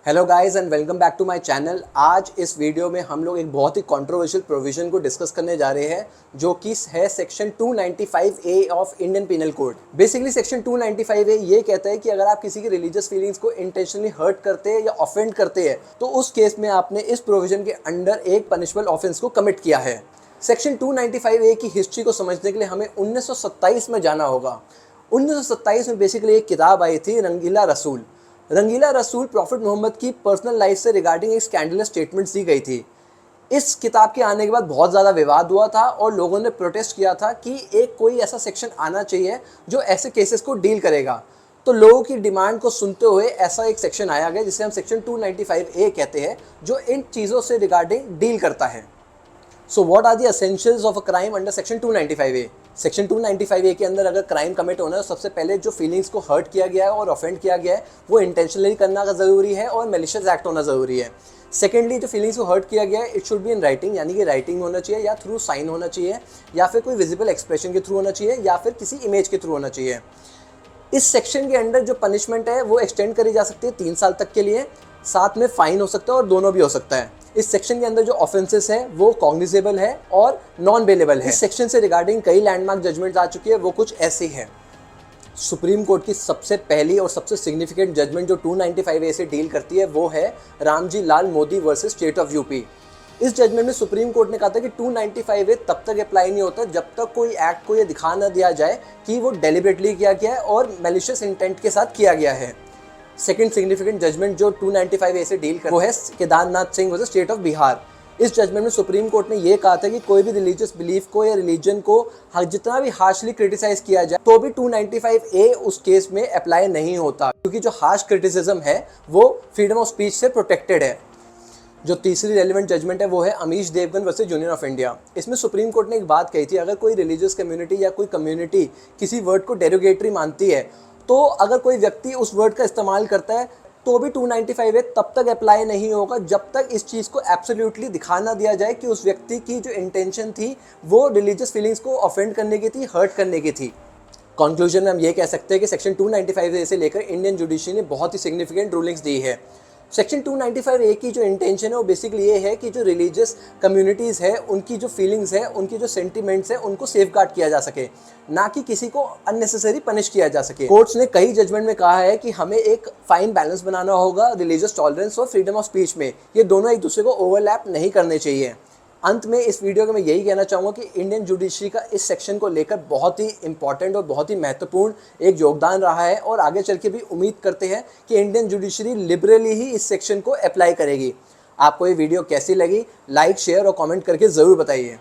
Hello guys and welcome back to my channel. आज इस video में हम लोग एक बहुत ही कंट्रोवर्शियल प्रोविजन को डिस्कस करने जा रहे हैं जो कि है section 295A of Indian penal code. Basically section 295A ये कहता है कि अगर आप किसी की रिलीजियस फीलिंग्स को इंटेंशनली हर्ट करते हैं या ऑफेंड करते हैं तो उस केस में आपने इस प्रोविजन के अंडर एक पनिशबल ऑफेंस को कमिट किया है। सेक्शन 295A की हिस्ट्री को समझने के लिए हमें 1927 में जाना होगा। 1927 में बेसिकली एक किताब आई थी रंगीला रसूल। रंगीला रसूल प्रॉफिट मोहम्मद की पर्सनल लाइफ से रिगार्डिंग एक स्कैंडलस स्टेटमेंट्स दी गई थी। इस किताब के आने के बाद बहुत ज़्यादा विवाद हुआ था और लोगों ने प्रोटेस्ट किया था कि एक कोई ऐसा सेक्शन आना चाहिए जो ऐसे केसेस को डील करेगा। तो लोगों की डिमांड को सुनते हुए ऐसा एक सेक्शन आया गया जिसे हम सेक्शन 295A कहते हैं, जो इन चीज़ों से रिगार्डिंग डील करता है। So what are the essentials of a crime under section 295A। Section 295A के अंदर अगर क्राइम कमिट होना है तो सबसे पहले जो फीलिंग्स को हर्ट किया गया है और ऑफेंड किया गया है वो इंटेंशनली करना ज़रूरी है और मैलिशियस एक्ट होना ज़रूरी है। सेकेंडली, जो फीलिंग्स को हर्ट किया गया है it should be in writing, यानी कि राइटिंग होना चाहिए या थ्रू साइन होना चाहिए या फिर कोई विजिबल एक्सप्रेशन के थ्रू होना चाहिए या फिर किसी इमेज के थ्रू होना चाहिए। इस सेक्शन के अंडर जो पनिशमेंट है वो एक्सटेंड करी जा सकती है 3 साल तक के लिए, साथ में फाइन हो सकता है और दोनों भी हो सकता है। इस सेक्शन के अंदर जो ऑफेंसेस है वो कॉग्निजेबल है और नॉन बेलेबल है। इस सेक्शन से रिगार्डिंग कई लैंडमार्क जजमेंट्स आ चुकी है, वो कुछ ऐसी है। सुप्रीम कोर्ट की सबसे पहली और सबसे सिग्निफिकेंट जजमेंट जो 295A से डील करती है वो है Ramji Lal Modi versus state of UP. इस जजमेंट में सुप्रीम कोर्ट ने कहा था कि 295A तब तक अप्लाई नहीं होता जब तक कोई एक्ट को ये दिखा ना दिया जाए कि वो डेलिबरेटली किया गया है और मैलिशियस इंटेंट के साथ किया गया है। सेकंड सिग्निफिकेंट जजमेंट जो 295A से डील कर वो है Kedarnath Singh versus state of Bihar. इस जजमेंट में सुप्रीम कोर्ट ने ये कहा था कि कोई भी रिलीजियस बिलीफ को या रिलीजन को जितना भी हार्शली क्रिटिसाइज किया जाए तो भी 295A उस केस में अप्लाई नहीं होता, क्योंकि जो हार्श क्रिटिसिज्म है वो फ्रीडम ऑफ स्पीच से प्रोटेक्टेड है। जो तीसरी रेलिवेंट जजमेंट है वो है Amish Devgan versus union of India. इसमें सुप्रीम कोर्ट ने एक बात कही थी, अगर कोई रिलीजियस कम्युनिटी या कोई कम्युनिटी किसी वर्ड को डेरोगेटरी मानती है तो अगर कोई व्यक्ति उस वर्ड का इस्तेमाल करता है तो भी 295A तब तक अप्लाई नहीं होगा जब तक इस चीज़ को एब्सोल्युटली दिखा ना दिया जाए कि उस व्यक्ति की जो इंटेंशन थी वो रिलीजियस फीलिंग्स को ऑफेंड करने की थी, हर्ट करने की थी। कंक्लूजन में हम ये कह सकते हैं कि सेक्शन 295A से लेकर इंडियन जुडिशरी ने बहुत ही सिग्निफिकेंट रूलिंग्स दी है। सेक्शन 295A की जो इंटेंशन है वो बेसिकली ये है कि जो रिलीजियस कम्युनिटीज़ है उनकी जो फीलिंग्स है, उनकी जो सेंटिमेंट्स है उनको सेफगार्ड किया जा सके, ना कि किसी को अननेसेसरी पनिश किया जा सके। कोर्ट्स ने कई जजमेंट में कहा है कि हमें एक फाइन बैलेंस बनाना होगा रिलीजियस टॉलरेंस और फ्रीडम ऑफ स्पीच में, ये दोनों एक दूसरे को ओवरलैप नहीं करने चाहिए। अंत में इस वीडियो को मैं यही कहना चाहूँगा कि इंडियन जुडिशरी का इस सेक्शन को लेकर बहुत ही इंपॉर्टेंट और बहुत ही महत्वपूर्ण एक योगदान रहा है और आगे चल के भी उम्मीद करते हैं कि इंडियन जुडिशरी लिबरली ही इस सेक्शन को अप्लाई करेगी। आपको ये वीडियो कैसी लगी, लाइक, शेयर और कमेंट करके ज़रूर बताइए।